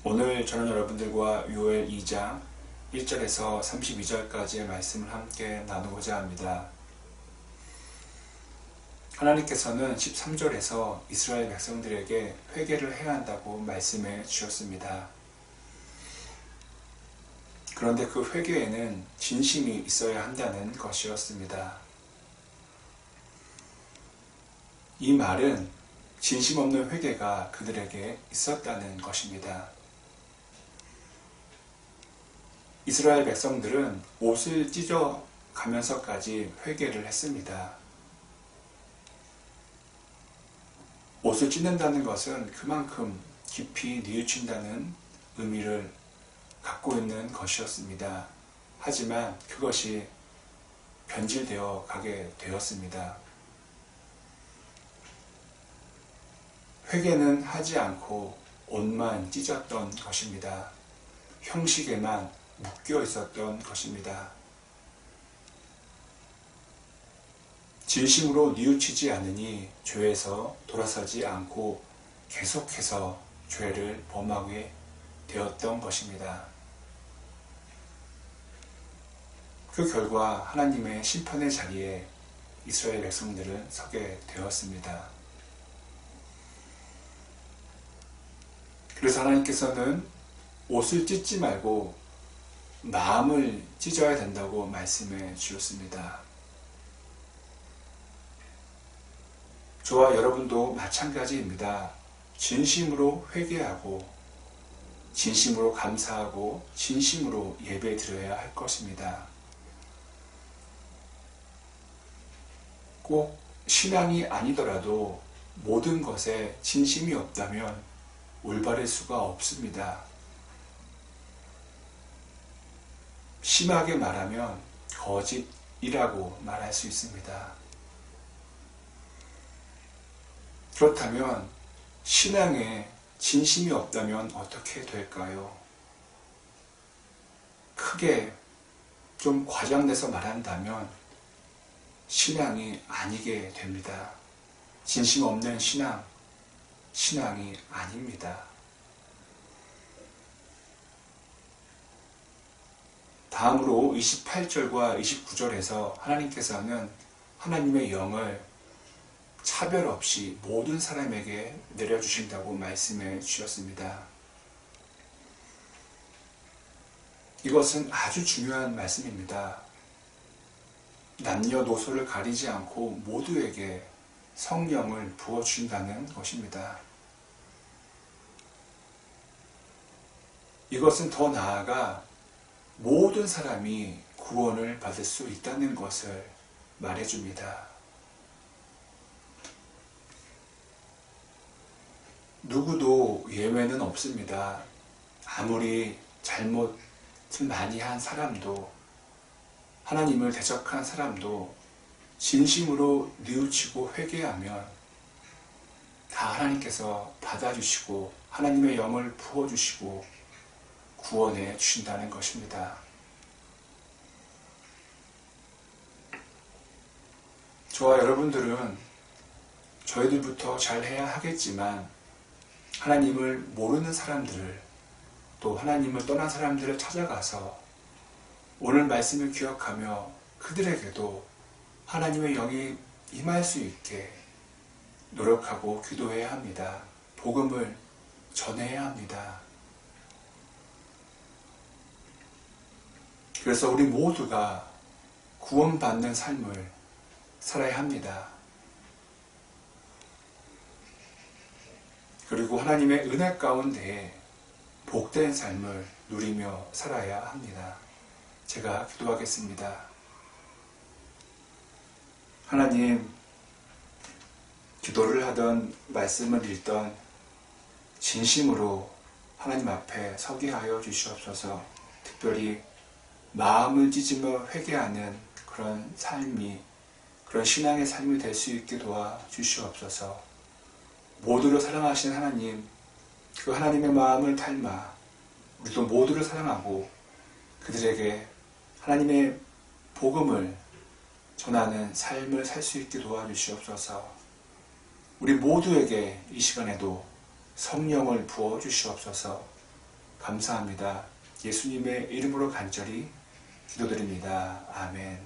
오늘 저는 여러분들과 요엘 2장 1절에서 32절까지의 말씀을 함께 나누고자 합니다. 하나님께서는 13절에서 이스라엘 백성들에게 회개를 해야 한다고 말씀해 주셨습니다. 그런데 그 회개에는 진심이 있어야 한다는 것이었습니다. 이 말은 진심 없는 회개가 그들에게 있었다는 것입니다. 이스라엘 백성들은 옷을 찢어 가면서까지 회개를 했습니다. 옷을 찢는다는 것은 그만큼 깊이 뉘우친다는 의미를 갖고 있는 것이었습니다. 하지만 그것이 변질되어 가게 되었습니다. 회개는 하지 않고 옷만 찢었던 것입니다. 형식에만 묶여 있었던 것입니다. 진심으로 뉘우치지 않으니 죄에서 돌아서지 않고 계속해서 죄를 범하게 되었던 것입니다. 그 결과 하나님의 심판의 자리에 이스라엘 백성들은 서게 되었습니다. 그래서 하나님께서는 옷을 찢지 말고 마음을 찢어야 된다고 말씀해 주셨습니다. 저와 여러분도 마찬가지입니다. 진심으로 회개하고 진심으로 감사하고 진심으로 예배 드려야 할 것입니다. 꼭 신앙이 아니더라도 모든 것에 진심이 없다면 올바를 수가 없습니다. 심하게 말하면 거짓이라고 말할 수 있습니다. 그렇다면 신앙에 진심이 없다면 어떻게 될까요? 크게 좀 과장돼서 말한다면 신앙이 아니게 됩니다. 진심 없는 신앙이 아닙니다. 다음으로 28절과 29절에서 하나님께서는 하나님의 영을 차별 없이 모든 사람에게 내려주신다고 말씀해 주셨습니다. 이것은 아주 중요한 말씀입니다. 남녀노소를 가리지 않고 모두에게 성령을 부어주신다는 것입니다. 이것은 더 나아가 모든 사람이 구원을 받을 수 있다는 것을 말해줍니다. 누구도 예외는 없습니다. 아무리 잘못을 많이 한 사람도, 하나님을 대적한 사람도 진심으로 뉘우치고 회개하면 다 하나님께서 받아주시고 하나님의 영을 부어주시고 구원해 주신다는 것입니다. 저와 여러분들은 저희들부터 잘해야 하겠지만 하나님을 모르는 사람들을, 또 하나님을 떠난 사람들을 찾아가서 오늘 말씀을 기억하며 그들에게도 하나님의 영이 임할 수 있게 노력하고 기도해야 합니다. 복음을 전해야 합니다. 그래서 우리 모두가 구원받는 삶을 살아야 합니다. 그리고 하나님의 은혜 가운데 복된 삶을 누리며 살아야 합니다. 제가 기도하겠습니다. 하나님, 기도를 하던 말씀을 읽던 진심으로 하나님 앞에 서게 하여 주시옵소서. 특별히 마음을 찢으며 회개하는 그런 삶이, 그런 신앙의 삶이 될 수 있게 도와 주시옵소서. 모두를 사랑하시는 하나님, 그 하나님의 마음을 닮아 우리도 모두를 사랑하고 그들에게 하나님의 복음을 전하는 삶을 살 수 있게 도와주시옵소서. 우리 모두에게 이 시간에도 성령을 부어 주시옵소서. 감사합니다. 예수님의 이름으로 간절히 기도드립니다. 아멘.